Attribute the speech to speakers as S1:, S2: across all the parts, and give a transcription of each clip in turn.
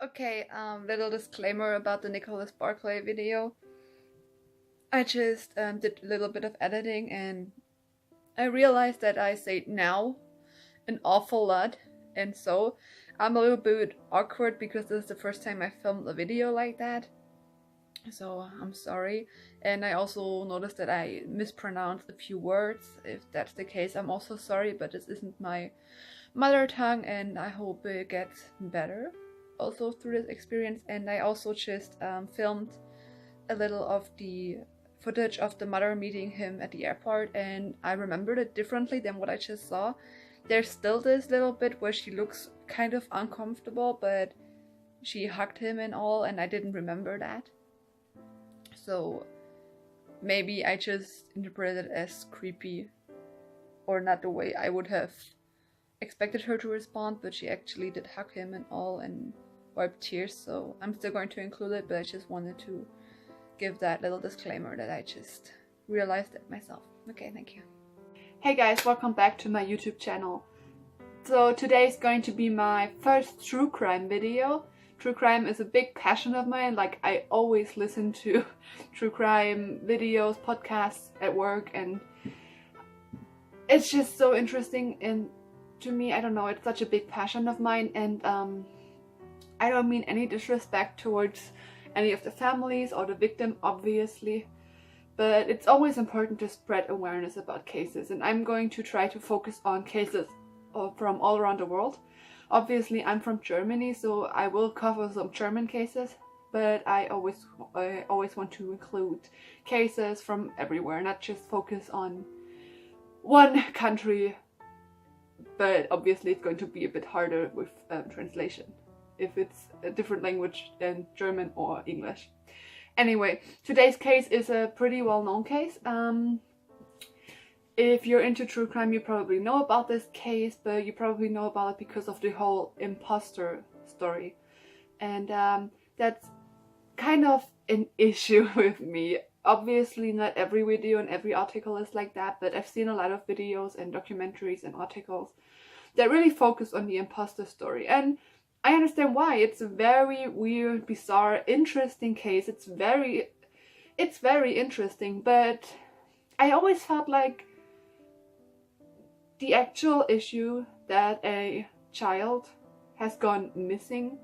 S1: Okay, little disclaimer about the Nicholas Barclay video. I just did a little bit of editing and I realized that I say now an awful lot, and so I'm a little bit awkward because this is the first time I filmed a video like that. So I'm sorry. And I also noticed that I mispronounced a few words. If that's the case, I'm also sorry, but this isn't my mother tongue and I hope it gets better also through this experience. And I also just filmed a little of the footage of the mother meeting him at the airport, and I remembered it differently than what I just saw. There's still this little bit where she looks kind of uncomfortable, but she hugged him and all, and I didn't remember that. So maybe I just interpreted it as creepy, or not the way I would have expected her to respond, but she actually did hug him and all and wipe tears, so I'm still going to include it, but I just wanted to give that little disclaimer that I just realized it myself. Okay, thank you. Hey guys, welcome back to my YouTube channel. So today is going to be my first true crime video. True crime is a big passion of mine. Like, I always listen to true crime videos, podcasts at work, and it's just so interesting. And to me, I don't know, it's such a big passion of mine. And I don't mean any disrespect towards any of the families or the victim, obviously, but it's always important to spread awareness about cases, and I'm going to try to focus on cases from all around the world. Obviously, I'm from Germany, so I will cover some German cases, but I always want to include cases from everywhere, not just focus on one country. But obviously it's going to be a bit harder with translation if it's a different language than German or English. Anyway, today's case is a pretty well-known case. If you're into true crime, you probably know about this case, but you probably know about it because of the whole imposter story. And that's kind of an issue with me. Obviously not every video and every article is like that, but I've seen a lot of videos and documentaries and articles that really focus on the imposter story. And I understand why. It's a very weird, bizarre, interesting case. It's very interesting, but I always felt like the actual issue that a child has gone missing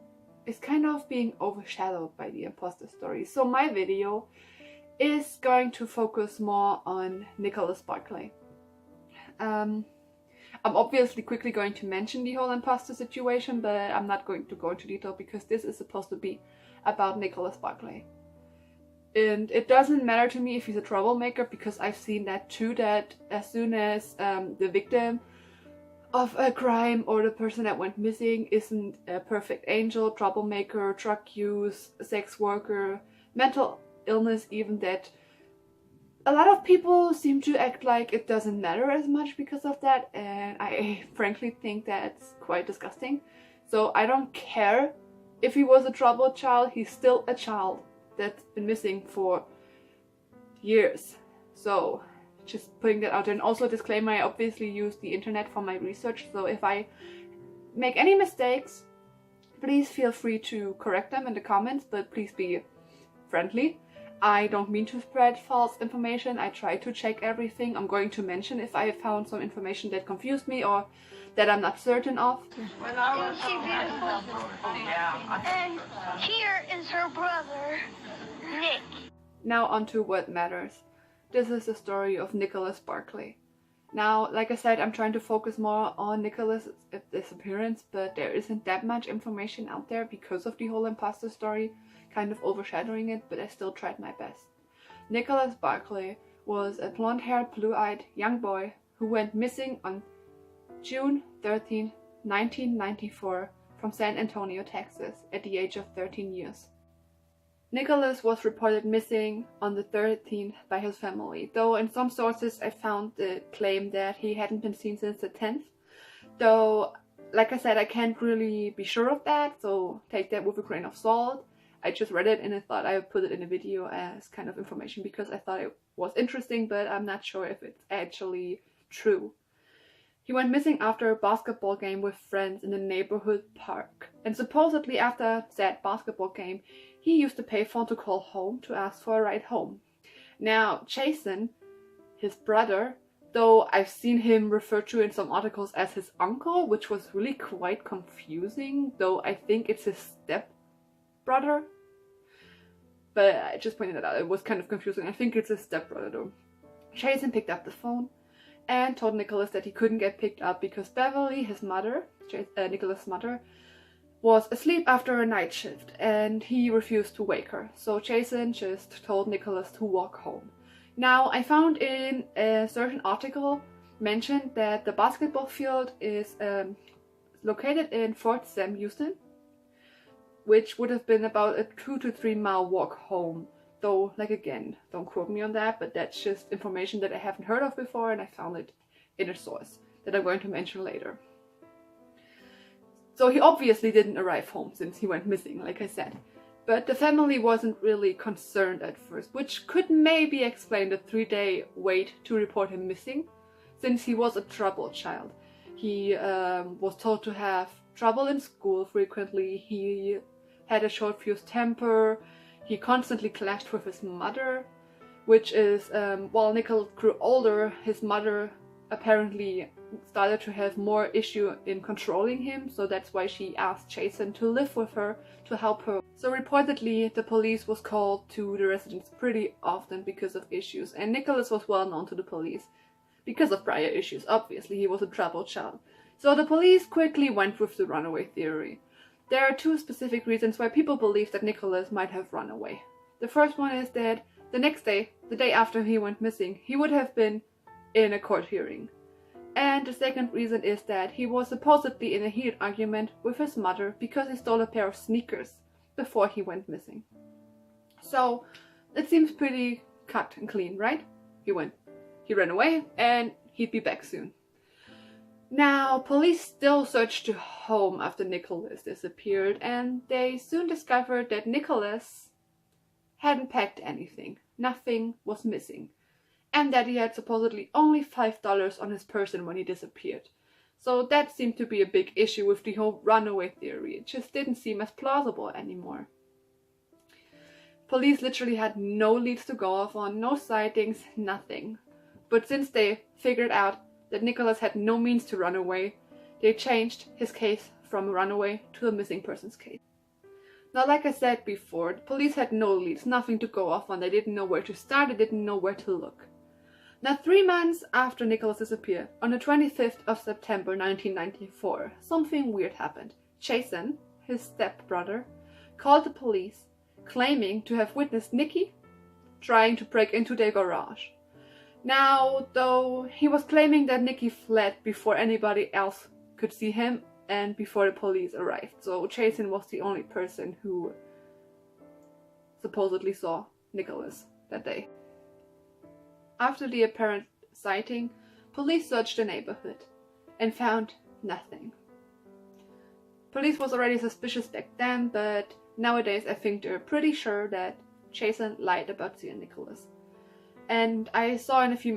S1: is kind of being overshadowed by the imposter story. So my video is going to focus more on Nicholas Barclay. I'm obviously quickly going to mention the whole imposter situation, but I'm not going to go into detail because this is supposed to be about Nicholas Barclay. And it doesn't matter to me if he's a troublemaker, because I've seen that too, that as soon as the victim of a crime or the person that went missing isn't a perfect angel, troublemaker, drug use, sex worker, mental illness even, that a lot of people seem to act like it doesn't matter as much because of that, and I frankly think that's quite disgusting. So I don't care if he was a troubled child, he's still a child that's been missing for years. So just putting that out there. And also a disclaimer, I obviously use the internet for my research, so if I make any mistakes, please feel free to correct them in the comments, but please be friendly. I don't mean to spread false information. I try to check everything. I'm going to mention if I found some information that confused me or that I'm not certain of.
S2: Isn't she beautiful? And here is her brother, Nick.
S1: Now on to what matters. This is the story of Nicholas Barclay. Now, like I said, I'm trying to focus more on Nicholas' disappearance, but there isn't that much information out there because of the whole imposter story kind of overshadowing it, but I still tried my best. Nicholas Barclay was a blonde-haired, blue-eyed young boy who went missing on June 13, 1994 from San Antonio, Texas at the age of 13 years. Nicholas was reported missing on the 13th by his family, though in some sources I found the claim that he hadn't been seen since the 10th. Though, like I said, I can't really be sure of that, so take that with a grain of salt. I just read it and I thought I would put it in a video as kind of information because I thought it was interesting, but I'm not sure if it's actually true. He went missing after a basketball game with friends in the neighborhood park. And supposedly after that basketball game, he used the payphone to call home to ask for a ride home. Now, Jason, his brother, though I've seen him referred to in some articles as his uncle, which was really quite confusing, though I think it's his step brother. But I just pointed that out, it was kind of confusing. I think it's his step brother though. Jason picked up the phone and told Nicholas that he couldn't get picked up because Beverly, his mother, Nicholas' mother, was asleep after a night shift and he refused to wake her. So Jason just told Nicholas to walk home. Now, I found in a certain article mentioned that the basketball field is located in Fort Sam, Houston, which would have been about a 2 to 3 mile walk home. Though, like again, don't quote me on that, but that's just information that I haven't heard of before and I found it in a source that I'm going to mention later. So he obviously didn't arrive home since he went missing, like I said. But the family wasn't really concerned at first, which could maybe explain the 3-day wait to report him missing, since he was a troubled child. He was told to have trouble in school frequently, he had a short-fused temper, he constantly clashed with his mother, which is, while Nicholas grew older, his mother apparently started to have more issue in controlling him, so that's why she asked Jason to live with her to help her. So reportedly the police was called to the residence pretty often because of issues, and Nicholas was well known to the police because of prior issues. Obviously he was a troubled child. So the police quickly went with the runaway theory. There are 2 specific reasons why people believe that Nicholas might have run away. The first one is that the next day, the day after he went missing, he would have been in a court hearing. And the second reason is that he was supposedly in a heated argument with his mother because he stole a pair of sneakers before he went missing. So it seems pretty cut and clean, right? He ran away and he'd be back soon. Now, police still searched the home after Nicholas disappeared and they soon discovered that Nicholas hadn't packed anything. Nothing was missing. And that he had supposedly only $5 on his person when he disappeared. So that seemed to be a big issue with the whole runaway theory. It just didn't seem as plausible anymore. Police literally had no leads to go off on, no sightings, nothing. But since they figured out that Nicholas had no means to run away, they changed his case from a runaway to a missing persons case. Now, like I said before, the police had no leads, nothing to go off on. They didn't know where to start, they didn't know where to look. Now, 3 months after Nicholas disappeared, on the 25th of September 1994, something weird happened. Jason, his stepbrother, called the police, claiming to have witnessed Nicky trying to break into their garage. Now, though, he was claiming that Nicky fled before anybody else could see him and before the police arrived. So Jason was the only person who supposedly saw Nicholas that day. After the apparent sighting, police searched the neighborhood and found nothing. Police was already suspicious back then, but nowadays I think they're pretty sure that Jason lied about seeing Nicholas. And I saw in a few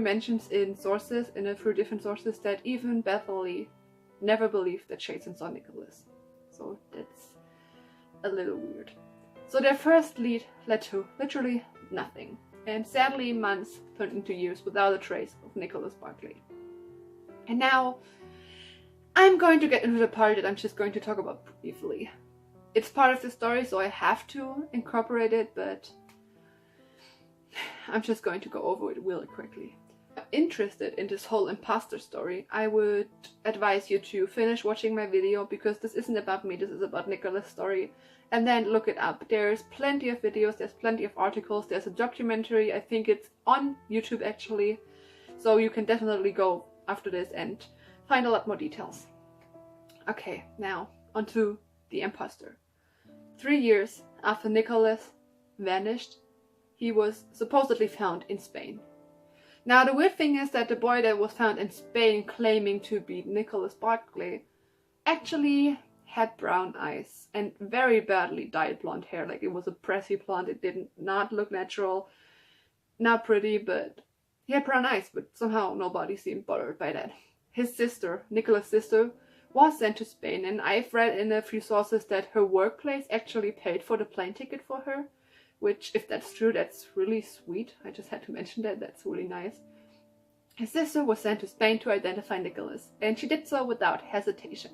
S1: mentions in sources, in a few different sources, that even Beverly never believed that Jason saw Nicholas. So that's a little weird. So their first lead led to literally nothing. And sadly, months turned into years without a trace of Nicholas Barclay. And now, I'm going to get into the part that I'm just going to talk about briefly. It's part of the story, so I have to incorporate it, but I'm just going to go over it really quickly. If you're interested in this whole imposter story, I would advise you to finish watching my video, because this isn't about me, this is about Nicholas' story. And then look it up. There's plenty of videos, there's plenty of articles, there's a documentary, I think it's on YouTube actually. So you can definitely go after this and find a lot more details. Okay, now onto the imposter. 3 years after Nicholas vanished, he was supposedly found in Spain. Now the weird thing is that the boy that was found in Spain claiming to be Nicholas Barclay actually had brown eyes and very badly dyed blonde hair. Like, it was a pressy blonde, it did not look natural, not pretty, but he had brown eyes, but somehow nobody seemed bothered by that. his sister, Nicholas' sister, was sent to Spain, and I've read in a few sources that her workplace actually paid for the plane ticket for her, which, if that's true, that's really sweet. I just had to mention that. That's really nice. His sister was sent to Spain to identify Nicholas, and she did so without hesitation.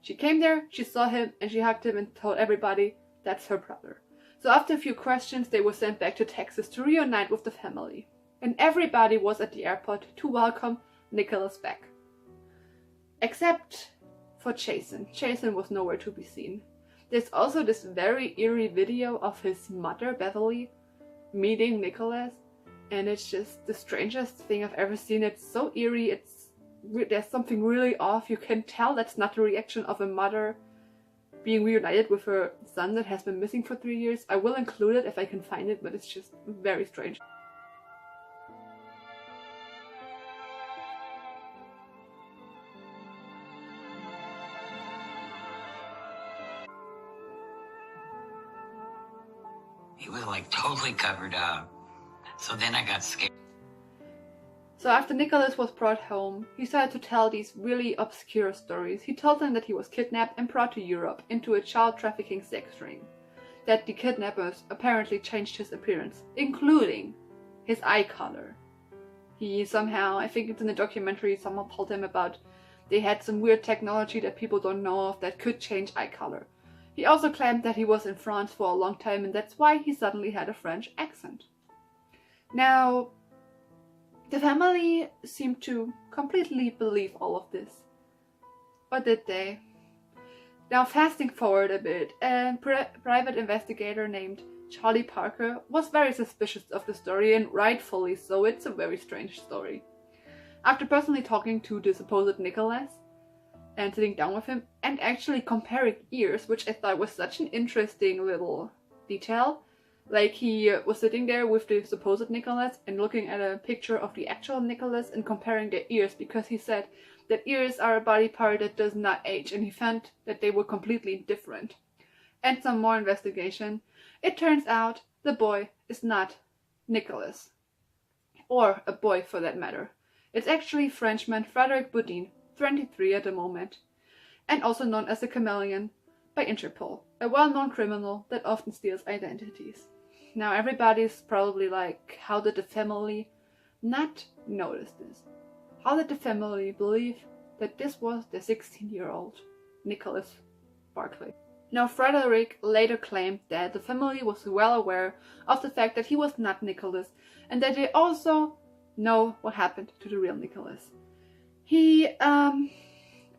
S1: She came there, she saw him, and she hugged him and told everybody that's her brother. So after a few questions, they were sent back to Texas to reunite with the family. And everybody was at the airport to welcome Nicholas back. Except for Jason. Jason was nowhere to be seen. There's also this very eerie video of his mother, Beverly, meeting Nicholas. And it's just the strangest thing I've ever seen. It's so eerie, there's something really off. You can tell that's not the reaction of a mother being reunited with her son that has been missing for 3 years. I will include it if I can find it, but it's just very strange.
S3: He was like totally covered up. So then I got scared.
S1: So after Nicholas was brought home, he started to tell these really obscure stories. He told them that he was kidnapped and brought to Europe into a child trafficking sex ring. That the kidnappers apparently changed his appearance, including his eye color. He somehow, I think it's in the documentary, someone told him about they had some weird technology that people don't know of that could change eye color. He also claimed that he was in France for a long time and that's why he suddenly had a French accent. Now, the family seemed to completely believe all of this. Or did they? Now, fasting forward a bit, a private investigator named Charlie Parker was very suspicious of the story, and rightfully so. It's a very strange story. After personally talking to the supposed Nicholas and sitting down with him and actually comparing ears, which I thought was such an interesting little detail. Like, he was sitting there with the supposed Nicholas and looking at a picture of the actual Nicholas and comparing their ears, because he said that ears are a body part that does not age, and he found that they were completely different. And some more investigation. It turns out the boy is not Nicholas. Or a boy for that matter. It's actually Frenchman Frederic Boudin, 23 at the moment, and also known as the Chameleon by Interpol, a well-known criminal that often steals identities. Now everybody's probably like, how did the family not notice this? How did the family believe that this was the 16-year-old Nicholas Barclay? Now Frederick later claimed that the family was well aware of the fact that he was not Nicholas and that they also know what happened to the real Nicholas. He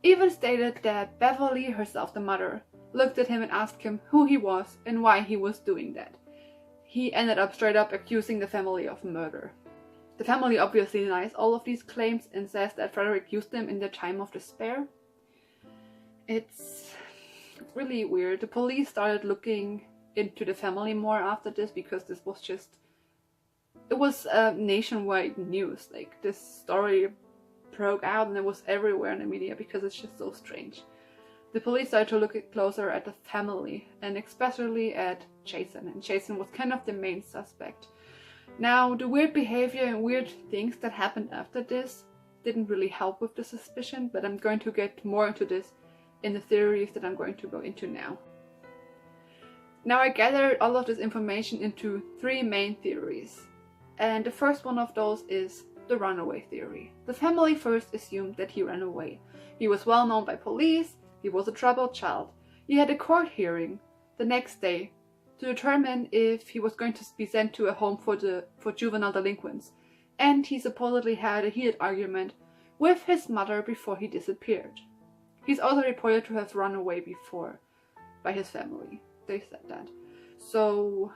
S1: even stated that Beverly herself, the mother, looked at him and asked him who he was and why he was doing that. He ended up straight up accusing the family of murder. The family obviously denies all of these claims and says that Frederick used them in their time of despair. It's really weird. The police started looking into the family more after this because this was just... It was nationwide news. Like, this story broke out and it was everywhere in the media because it's just so strange. The police started to look closer at the family and especially at Jason, and Jason was kind of the main suspect. Now, the weird behavior and weird things that happened after this didn't really help with the suspicion, but I'm going to get more into this in the theories that I'm going to go into now. Now, I gathered all of this information into 3 main theories, and the first one of those is the runaway theory. The family first assumed that he ran away. He was well known by police. He was a troubled child. He had a court hearing the next day to determine if he was going to be sent to a home for juvenile delinquents, and he supposedly had a heated argument with his mother before he disappeared. He's also reported to have run away before by his family. They said that. So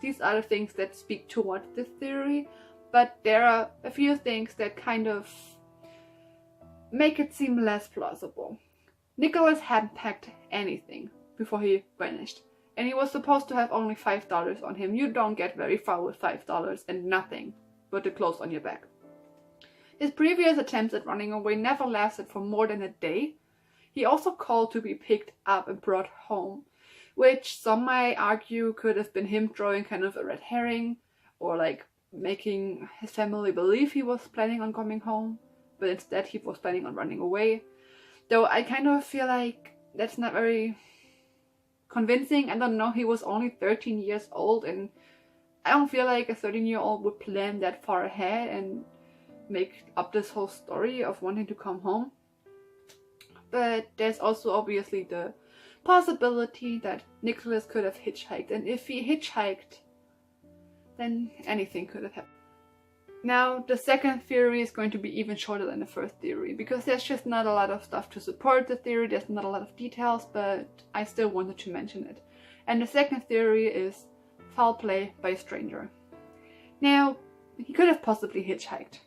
S1: these are the things that speak towards this theory, but there are a few things that kind of make it seem less plausible. Nicholas hadn't packed anything before he vanished, and he was supposed to have only $5 on him. You don't get very far with $5 and nothing but the clothes on your back. His previous attempts at running away never lasted for more than a day. He also called to be picked up and brought home, which some might argue could have been him throwing kind of a red herring, or like making his family believe he was planning on coming home. but instead he was planning on running away. Though I kind of feel like that's not very convincing. I don't know, he was only 13 years old, and I don't feel like a 13-year-old would plan that far ahead and make up this whole story of wanting to come home. But there's also obviously the possibility that Nicholas could have hitchhiked, and if he hitchhiked, then anything could have happened. Now, the second theory is going to be even shorter than the first theory, because there's just not a lot of stuff to support the theory, there's not a lot of details, but I still wanted to mention it. And the second theory is foul play by a stranger. Now, he could have possibly hitchhiked,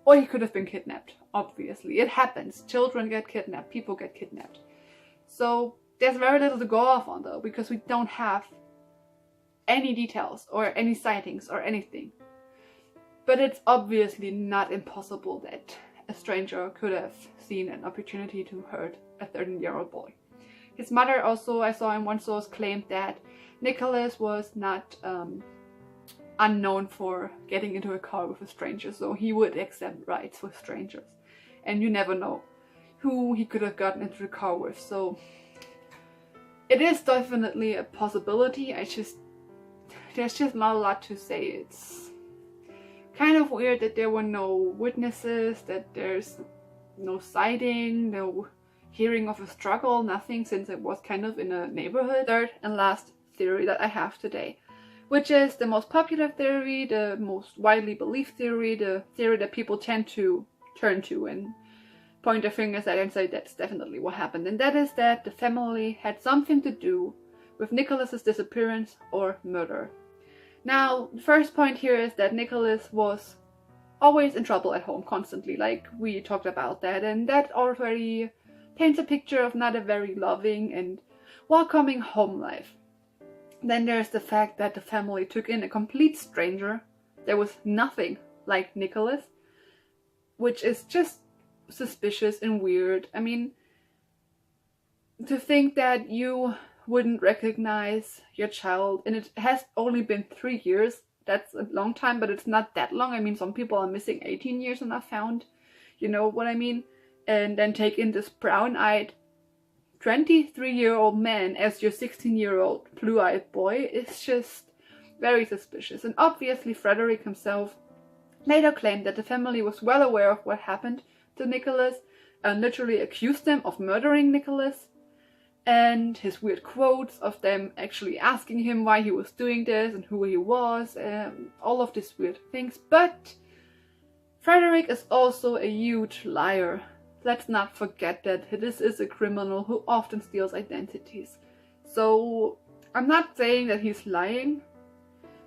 S1: or he could have been kidnapped, obviously. It happens. Children get kidnapped, people get kidnapped. So there's very little to go off on though, because we don't have any details or any sightings or anything. But it's obviously not impossible that a stranger could have seen an opportunity to hurt a 13-year-old boy. His mother also, I saw in one source, claimed that Nicholas was not unknown for getting into a car with a stranger, so he would accept rides with strangers. And you never know who he could have gotten into the car with, so it is definitely a possibility. There's just not a lot to say. It's kind of weird that there were no witnesses, that there's no sighting, no hearing of a struggle, nothing, since it was kind of in a neighborhood. Third and last theory that I have today, which is the most popular theory, the most widely believed theory, the theory that people tend to turn to and point their fingers at and say that's definitely what happened. And that is that the family had something to do with Nicholas's disappearance or murder. Now, the first point here is that Nicholas was always in trouble at home, constantly, like we talked about that, and that already paints a picture of not a very loving and welcoming home life. Then there's the fact that the family took in a complete stranger. There was nothing like Nicholas, which is just suspicious and weird. I mean, to think that you wouldn't recognize your child, and it has only been 3 years, that's a long time, but it's not that long. I mean, some people are missing 18 years and are found, you know what I mean? And then take in this brown-eyed 23-year-old man as your 16-year-old blue-eyed boy is just very suspicious. And obviously Frederick himself later claimed that the family was well aware of what happened to Nicholas and literally accused them of murdering Nicholas. And his weird quotes of them actually asking him why he was doing this and who he was, all of these weird things. But Frederick is also a huge liar. Let's not forget that this is a criminal who often steals identities. So I'm not saying that he's lying,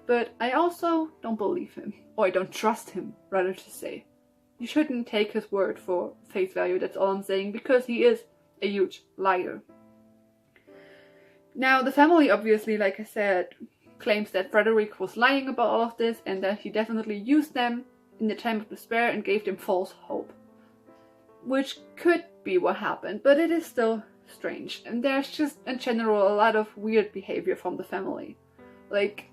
S1: but I also don't believe him, or I don't trust him, rather to say. You shouldn't take his word for face value, that's all I'm saying, because he is a huge liar. Now, the family obviously, like I said, claims that Frederick was lying about all of this and that he definitely used them in the time of despair and gave them false hope. Which could be what happened, but it is still strange. And there's just, in general, a lot of weird behavior from the family. Like,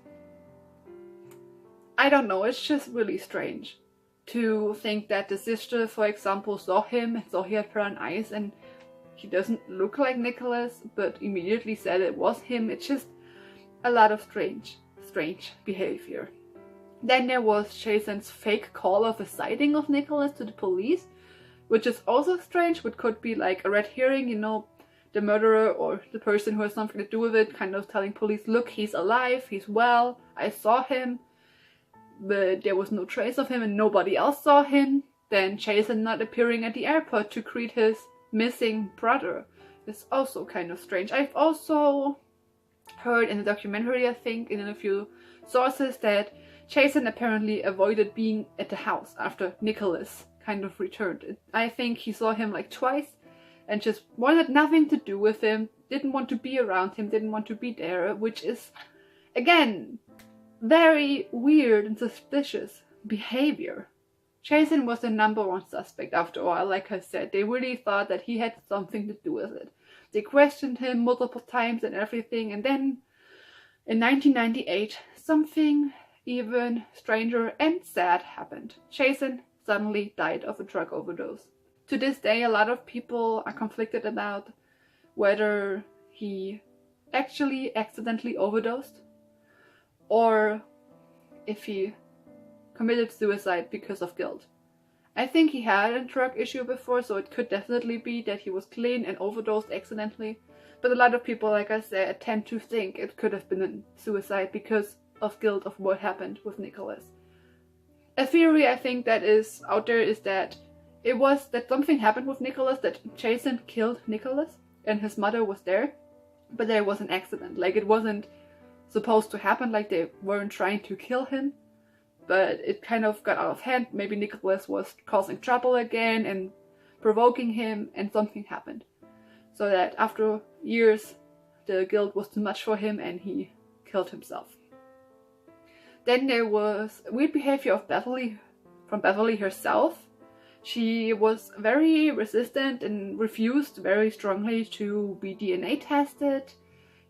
S1: I don't know, it's just really strange to think that the sister, for example, saw him and saw he had brown eyes and he doesn't look like Nicholas, but immediately said it was him. It's just a lot of strange behavior. Then there was Jason's fake call of a sighting of Nicholas to the police, which is also strange, but could be like a red herring, you know, the murderer or the person who has something to do with it kind of telling police, look, he's alive, he's well, I saw him, but there was no trace of him and nobody else saw him. Then Jason not appearing at the airport to greet his missing brother is also kind of strange. I've also heard in the documentary, I think, in a few sources, that Jason apparently avoided being at the house after Nicholas kind of returned. I think he saw him like twice and just wanted nothing to do with him, didn't want to be around him, didn't want to be there, which is, again, very weird and suspicious behavior. Jason was the #1 suspect after all. Like I said, they really thought that he had something to do with it. They questioned him multiple times and everything, and then in 1998 something even stranger and sad happened. Jason suddenly died of a drug overdose. To this day, a lot of people are conflicted about whether he actually accidentally overdosed or if he committed suicide because of guilt. I think he had a drug issue before, so it could definitely be that he was clean and overdosed accidentally. But a lot of people, like I said, tend to think it could have been a suicide because of guilt of what happened with Nicholas. A theory I think that is out there is that it was that something happened with Nicholas, that Jason killed Nicholas and his mother was there, but there was an accident. Like, it wasn't supposed to happen, like they weren't trying to kill him, but it kind of got out of hand. Maybe Nicholas was causing trouble again and provoking him, and something happened. So that after years, the guilt was too much for him and he killed himself. Then there was weird behavior of Beverly herself. She was very resistant and refused very strongly to be DNA tested.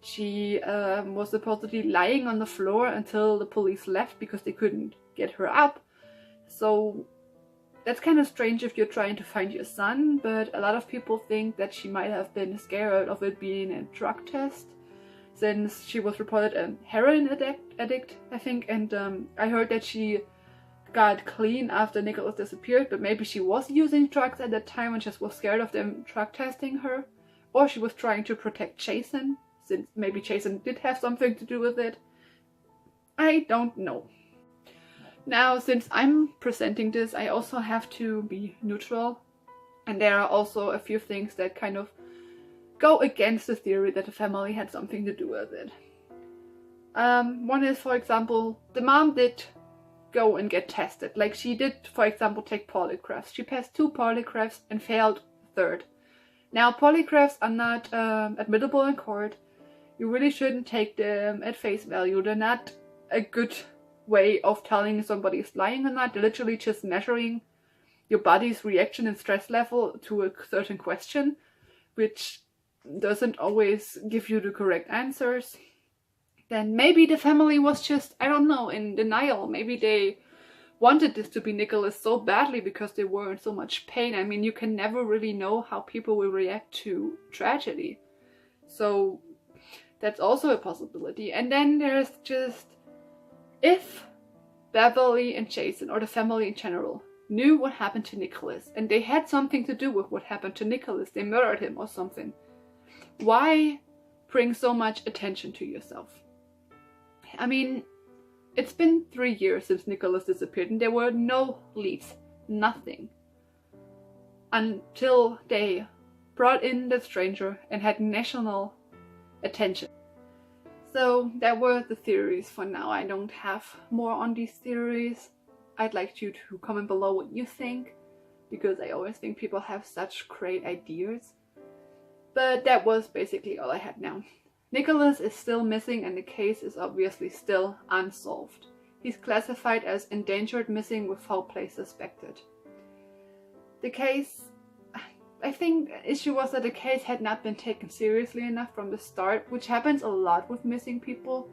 S1: She was supposedly lying on the floor until the police left because they couldn't get her up. So that's kind of strange if you're trying to find your son, but a lot of people think that she might have been scared of it being a drug test, since she was reported a heroin addict, I think, and I heard that she got clean after Nicholas disappeared, but maybe she was using drugs at that time and just was scared of them drug testing her, or she was trying to protect Jason, since maybe Jason did have something to do with it. I don't know. Now, since I'm presenting this, I also have to be neutral, and there are also a few things that kind of go against the theory that the family had something to do with it. One is, for example, the mom did go and get tested. Like, she did, for example, take polygraphs. She passed 2 polygraphs and failed third. Now, polygraphs are not admissible in court. You really shouldn't take them at face value. They're not a good way of telling if somebody is lying or not. They're literally just measuring your body's reaction and stress level to a certain question, which doesn't always give you the correct answers. Then maybe the family was just, I don't know, in denial. Maybe they wanted this to be Nicholas so badly because they were in so much pain. I mean, you can never really know how people will react to tragedy. So that's also a possibility. And then there's just, if Beverly and Jason, or the family in general, knew what happened to Nicholas, and they had something to do with what happened to Nicholas, they murdered him or something, why bring so much attention to yourself? I mean, it's been 3 years since Nicholas disappeared and there were no leads, nothing, until they brought in the stranger and had national attention. So that were the theories for now. I don't have more on these theories. I'd like you to comment below what you think, because I always think people have such great ideas. But that was basically all I had now. Nicholas is still missing and the case is obviously still unsolved. He's classified as endangered missing with foul play suspected. The case, I think the issue was that the case had not been taken seriously enough from the start, which happens a lot with missing people.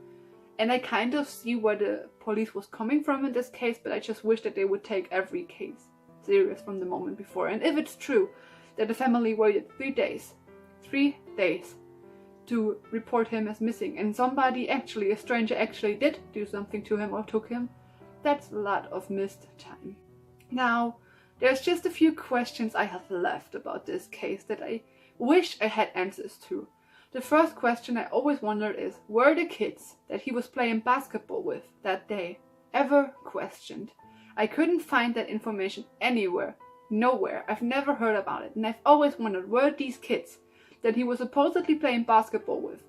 S1: And I kind of see where the police was coming from in this case, but I just wish that they would take every case serious from the moment before. And if it's true that the family waited 3 days to report him as missing, and somebody actually, a stranger actually did do something to him or took him, that's a lot of missed time. Now, there's just a few questions I have left about this case that I wish I had answers to. The first question I always wondered is, were the kids that he was playing basketball with that day ever questioned? I couldn't find that information anywhere, nowhere. I've never heard about it, and I've always wondered, were these kids that he was supposedly playing basketball with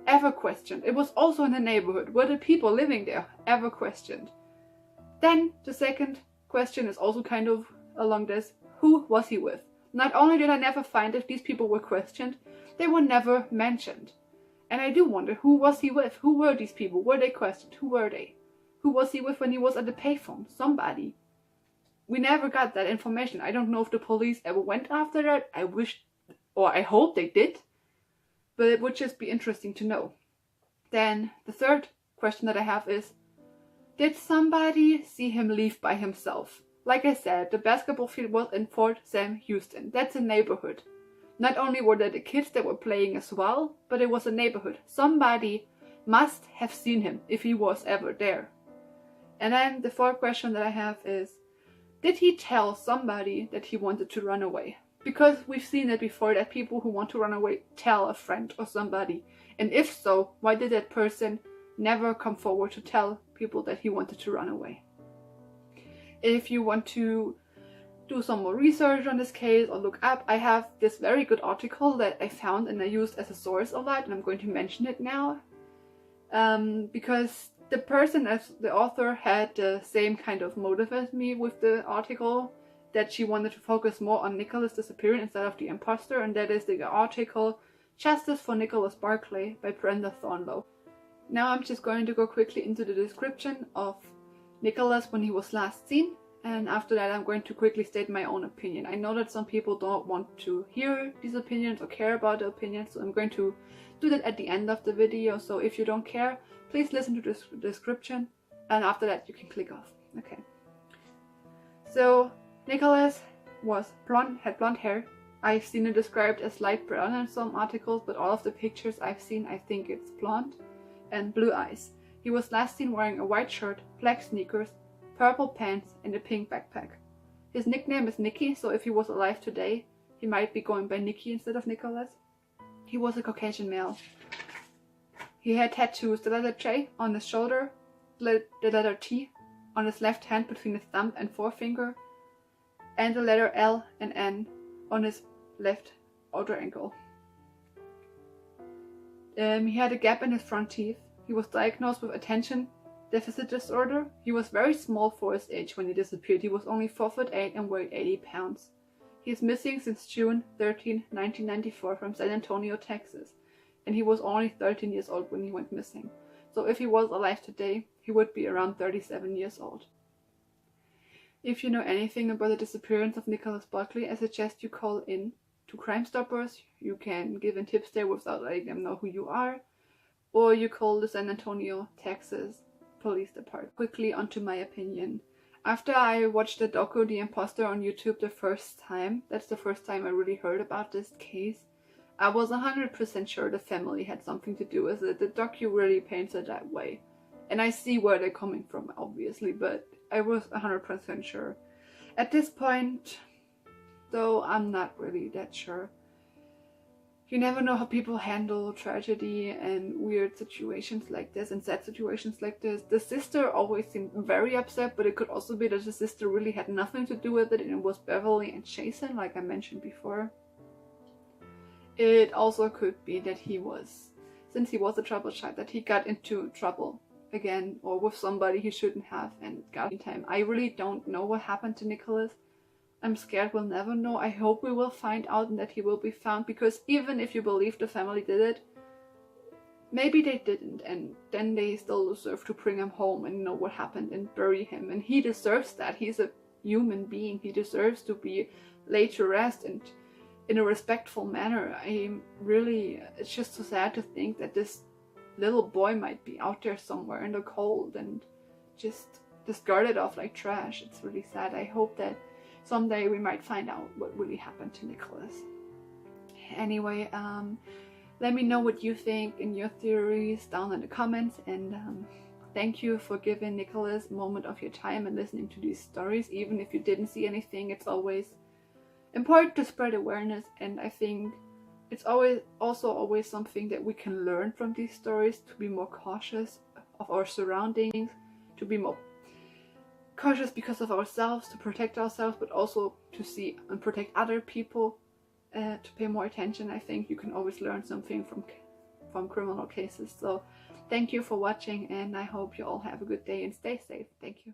S1: ever questioned? It was also in the neighborhood. Were the people living there ever questioned? Then the second question is also kind of along this: who was he with? Not only did I never find if these people were questioned, they were never mentioned. And I do wonder, who was he with? Who were these people? Were they questioned? Who were they? Who was he with when he was at the payphone? Somebody. We never got that information. I don't know if the police ever went after that. I wish, or I hope they did, but it would just be interesting to know. Then the third question that I have is, did somebody see him leave by himself? Like I said, the basketball field was in Fort Sam Houston. That's a neighborhood. Not only were there the kids that were playing as well, but it was a neighborhood. Somebody must have seen him if he was ever there. And then the fourth question that I have is, did he tell somebody that he wanted to run away? Because we've seen it before, that people who want to run away tell a friend or somebody. And if so, why did that person never come forward to tell people that he wanted to run away? If you want to do some more research on this case or look up, I have this very good article that I found and I used as a source a lot, and I'm going to mention it now. Because the person, as the author, had the same kind of motive as me with the article, that she wanted to focus more on Nicholas' disappearance instead of the imposter, and that is the article Justice for Nicholas Barclay by Brenda Thornlow. Now I'm just going to go quickly into the description of Nicholas when he was last seen, and after that I'm going to quickly state my own opinion. I know that some people don't want to hear these opinions or care about the opinions, so I'm going to do that at the end of the video. So if you don't care, please listen to this description, and after that you can click off. Okay. So Nicholas had blonde hair. I've seen it described as light brown in some articles, but all of the pictures I've seen, I think it's blonde, and blue eyes. He was last seen wearing a white shirt, black sneakers, purple pants, and a pink backpack. His nickname is Nicky, so if he was alive today, he might be going by Nicky instead of Nicholas. He was a Caucasian male. He had tattoos, the letter J on his shoulder, the letter T on his left hand between his thumb and forefinger, and the letter L and N on his left outer ankle. He had a gap in his front teeth. He was diagnosed with attention deficit disorder. He was very small for his age when he disappeared. He was only 4'8" and weighed 80 pounds. He is missing since June 13, 1994 from San Antonio, Texas, and he was only 13 years old when he went missing. So if he was alive today, he would be around 37 years old. If you know anything about the disappearance of Nicholas Barclay, I suggest you call in to Crime Stoppers. You can give in tips there without letting them know who you are, or you call the San Antonio, Texas Police Department. Quickly onto my opinion. After I watched the docu The Imposter on YouTube the first time, that's the first time I really heard about this case, I was 100% sure the family had something to do with it. The docu really paints it that way. And I see where they're coming from, obviously, but I was 100% sure. At this point, though, I'm not really that sure. You never know how people handle tragedy and weird situations like this and sad situations like this. The sister always seemed very upset, but it could also be that the sister really had nothing to do with it and it was Beverly and Jason, like I mentioned before. It also could be that he was, since he was a troubled child, that he got into trouble again or with somebody he shouldn't have and got in time. I really don't know what happened to Nicholas. I'm scared we'll never know. I hope we will find out and that he will be found, because even if you believe the family did it, maybe they didn't, and then they still deserve to bring him home and know what happened and bury him, and he deserves that. He's a human being. He deserves to be laid to rest and in a respectful manner. It's just so sad to think that this little boy might be out there somewhere in the cold and just discarded off like trash. It's really sad. I hope that someday we might find out what really happened to Nicholas. Anyway, let me know what you think and your theories down in the comments, and thank you for giving Nicholas a moment of your time and listening to these stories. Even if you didn't see anything, it's always important to spread awareness, and I think it's always something that we can learn from these stories, to be more cautious of our surroundings, to be more cautious because of ourselves, to protect ourselves, but also to see and protect other people, to pay more attention. I think you can always learn something from criminal cases. So thank you for watching, and I hope you all have a good day and stay safe. Thank you.